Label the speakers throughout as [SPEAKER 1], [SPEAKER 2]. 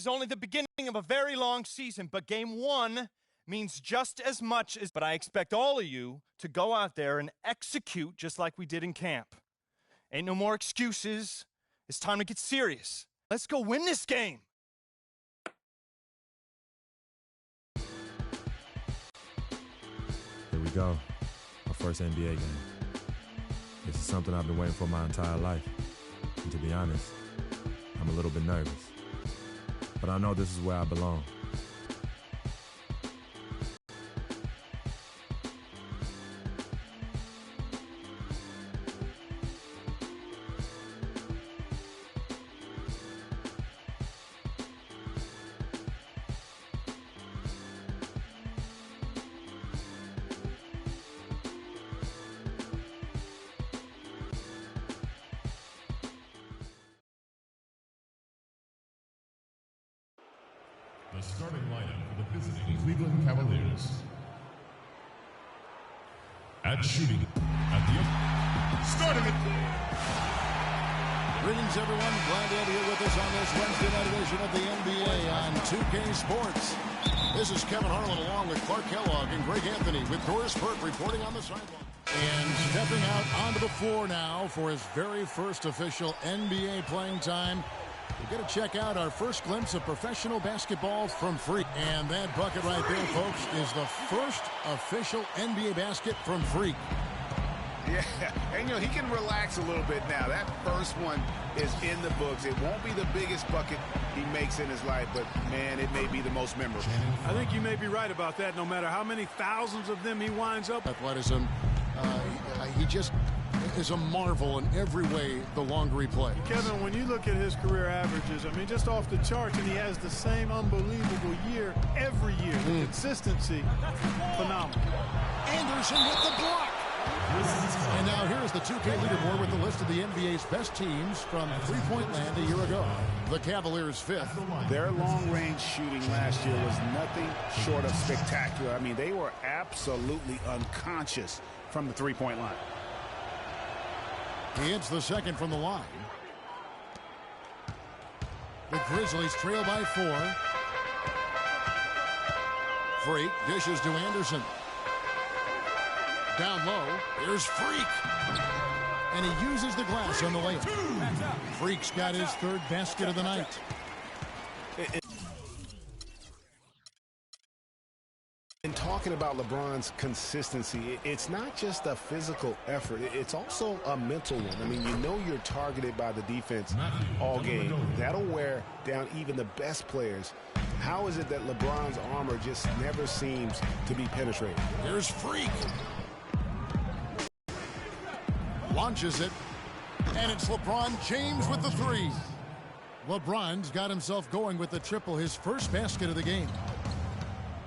[SPEAKER 1] is only the beginning of a very long season, but game one means just as much as... But I expect all of you to go out there and execute just like we did in camp. Ain't no more excuses. It's time to get serious. Let's go win this game.
[SPEAKER 2] Here we go. Our first NBA game. This is something I've been waiting for my entire life. And to be honest, I'm a little bit nervous. But I know this is where I belong.
[SPEAKER 3] The starting lineup for the visiting Cleveland Cavaliers. At shooting, starting it.
[SPEAKER 4] Greetings, everyone. Glad to have you with us on this Wednesday night edition of the NBA on 2K Sports. This is Kevin Harlan along with Clark Kellogg and Greg Anthony with Doris Burke reporting on the sideline. And stepping out onto the floor now for his very first official NBA playing time. We're going to check out our first glimpse of professional basketball from Freak. And that bucket right there, folks, is the first official NBA basket from Freak.
[SPEAKER 5] Yeah, and he can relax a little bit now. That first one is in the books. It won't be the biggest bucket he makes in his life, but, man, it may be the most memorable.
[SPEAKER 6] I think you may be right about that. No matter how many thousands of them he winds up.
[SPEAKER 4] Athleticism, he just is a marvel in every way the longer he plays.
[SPEAKER 6] Kevin, when you look at his career averages, I mean, just off the charts, and he has the same unbelievable year every year. The consistency, phenomenal.
[SPEAKER 4] Anderson with the block. And now here's the 2K leaderboard with the list of the NBA's best teams from three-point land a year ago. The Cavaliers fifth.
[SPEAKER 5] Their long-range shooting last year was nothing short of spectacular. I mean, they were absolutely unconscious from the three-point line.
[SPEAKER 4] He hits the second from the line. The Grizzlies trail by 4. Freak dishes to Anderson. Down low, here's Freak. And he uses the glass on the layup. Freak's got his third basket of the night.
[SPEAKER 5] In talking about LeBron's consistency, it's not just a physical effort. It's also a mental one. I mean, you're targeted by the defense all game. That'll wear down even the best players. How is it that LeBron's armor just never seems to be penetrated?
[SPEAKER 4] Here's Freak. Launches it. And it's LeBron James with the three. LeBron's got himself going with the triple, his first basket of the game.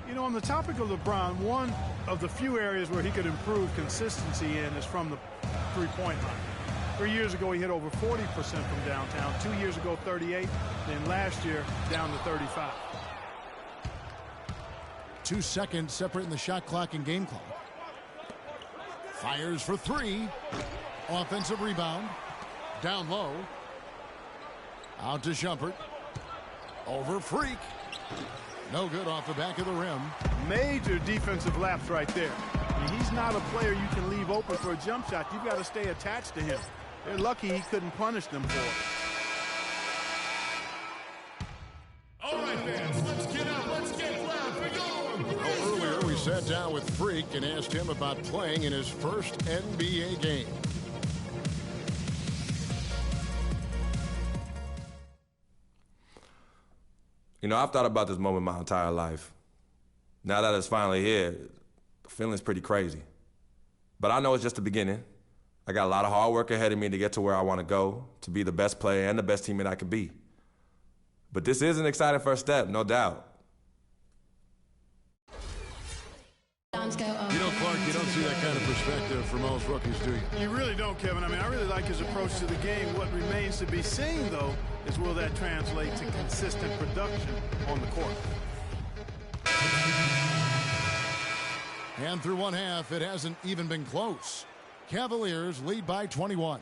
[SPEAKER 6] You know, on the topic of LeBron, one of the few areas where he could improve consistency in is from the three-point line. 3 years ago, he hit over 40% from downtown. 2 years ago, 38. Then last year, down to 35.
[SPEAKER 4] 2 seconds separating the shot clock and game clock. Fires for 3. Offensive rebound. Down low. Out to Shumpert. Over Freak. No good off the back of the rim.
[SPEAKER 6] Major defensive lapse right there. I mean, he's not a player you can leave open for a jump shot. You've got to stay attached to him. They're lucky he couldn't punish them for it.
[SPEAKER 3] All right, fans, let's get out. Let's get laughing on.
[SPEAKER 4] Earlier, we sat down with Freak and asked him about playing in his first NBA game.
[SPEAKER 2] You know, I've thought about this moment my entire life. Now that it's finally here, the feeling's pretty crazy. But I know it's just the beginning. I got a lot of hard work ahead of me to get to where I want to go, to be the best player and the best teammate I could be. But this is an exciting first step, no doubt.
[SPEAKER 4] You know, Clark, you don't see that kind of perspective from most rookies, do you?
[SPEAKER 6] You really don't, Kevin. I mean, I really like his approach to the game. What remains to be seen, though, is will that translate to consistent production on the court.
[SPEAKER 4] And through one half, it hasn't even been close. Cavaliers lead by 21.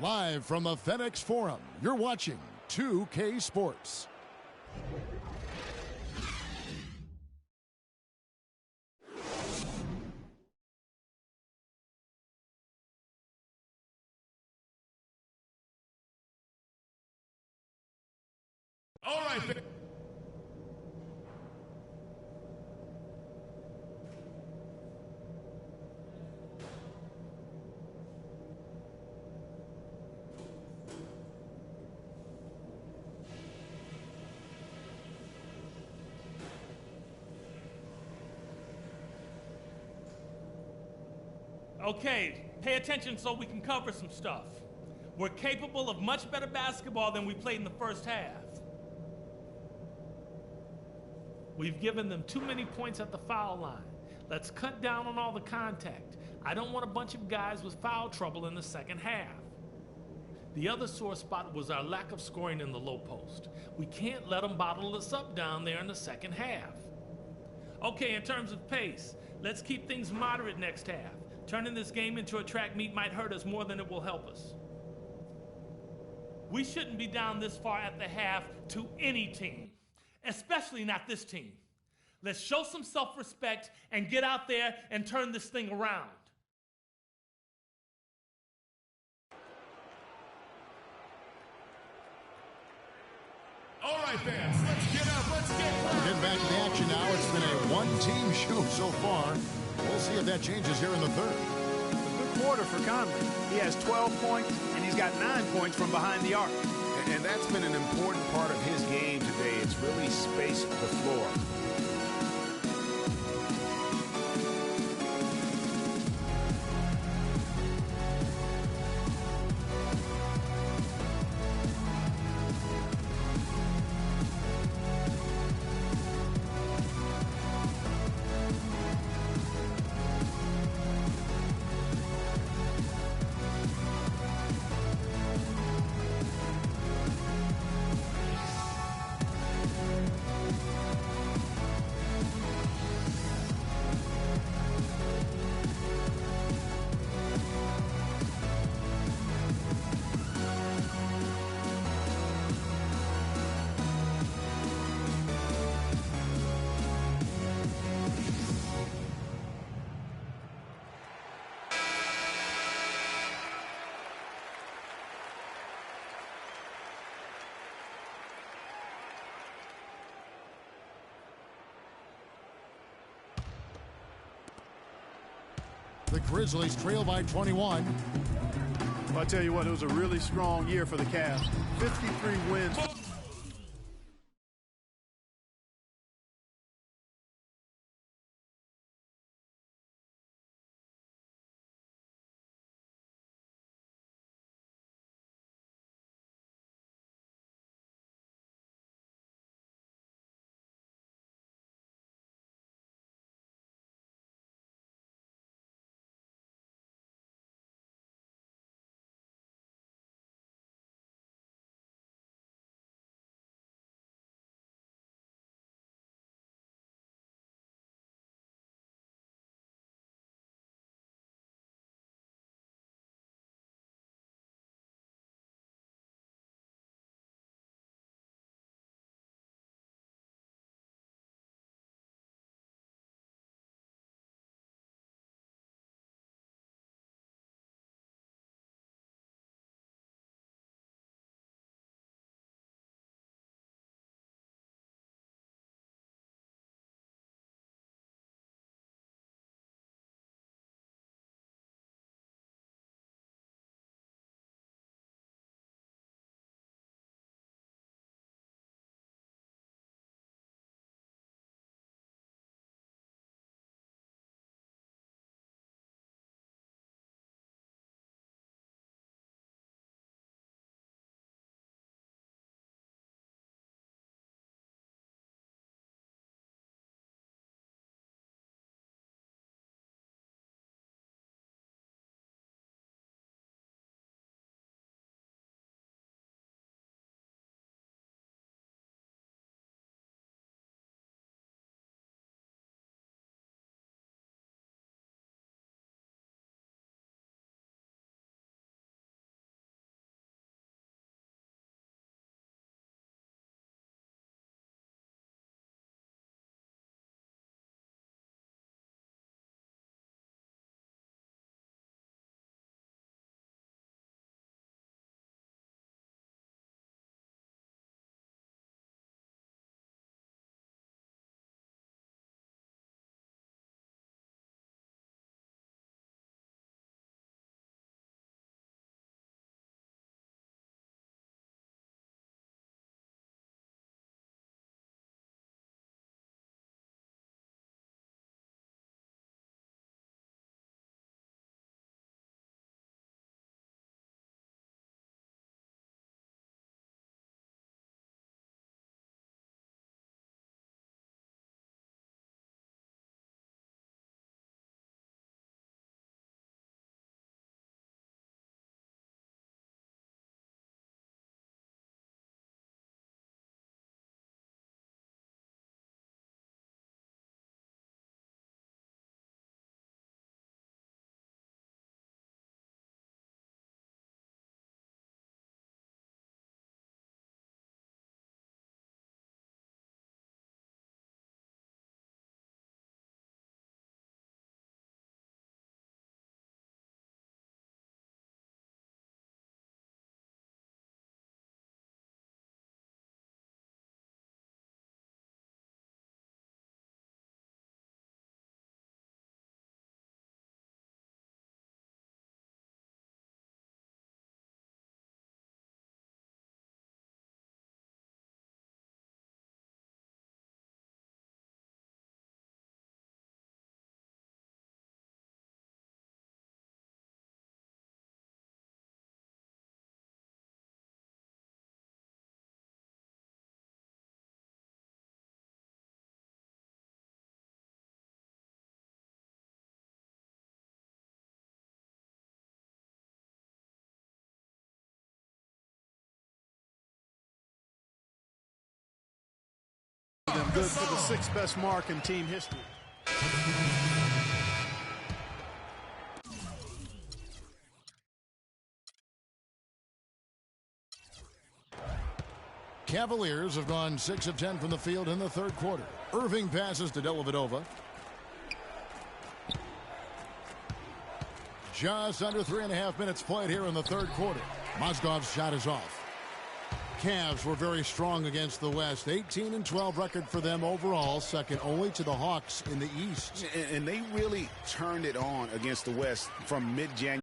[SPEAKER 4] Live from the FedEx Forum, you're watching 2K Sports.
[SPEAKER 3] All right,
[SPEAKER 7] Okay, pay attention so we can cover some stuff. We're capable of much better basketball than we played in the first half. We've given them too many points at the foul line. Let's cut down on all the contact. I don't want a bunch of guys with foul trouble in the second half. The other sore spot was our lack of scoring in the low post. We can't let them bottle us up down there in the second half. Okay, in terms of pace, let's keep things moderate next half. Turning this game into a track meet might hurt us more than it will help us. We shouldn't be down this far at the half to any team, especially not this team. Let's show some self-respect and get out there and turn this thing around.
[SPEAKER 3] all right, fans, let's get up. Let's get
[SPEAKER 4] We're getting back to the action now. It's been a one-team show so far. We'll see if that changes here in the third.
[SPEAKER 6] A good quarter for Conley. He has 12 points, and he's got 9 points from behind the arc.
[SPEAKER 5] And that's been an important part of his game today. It's really spaced the floor.
[SPEAKER 4] The Grizzlies trail by 21.
[SPEAKER 6] Well, I tell you what, it was a really strong year for the Cavs. 53 wins. good for the sixth best mark in team history.
[SPEAKER 4] Cavaliers have gone 6 of 10 from the field in the third quarter. Irving passes to Dellavedova. Just under 3.5 minutes played here in the third quarter. Mozgov's shot is off. Cavs were very strong against the West. 18-12 record for them overall, second only to the Hawks in the East.
[SPEAKER 5] And they really turned it on against the West from mid-January.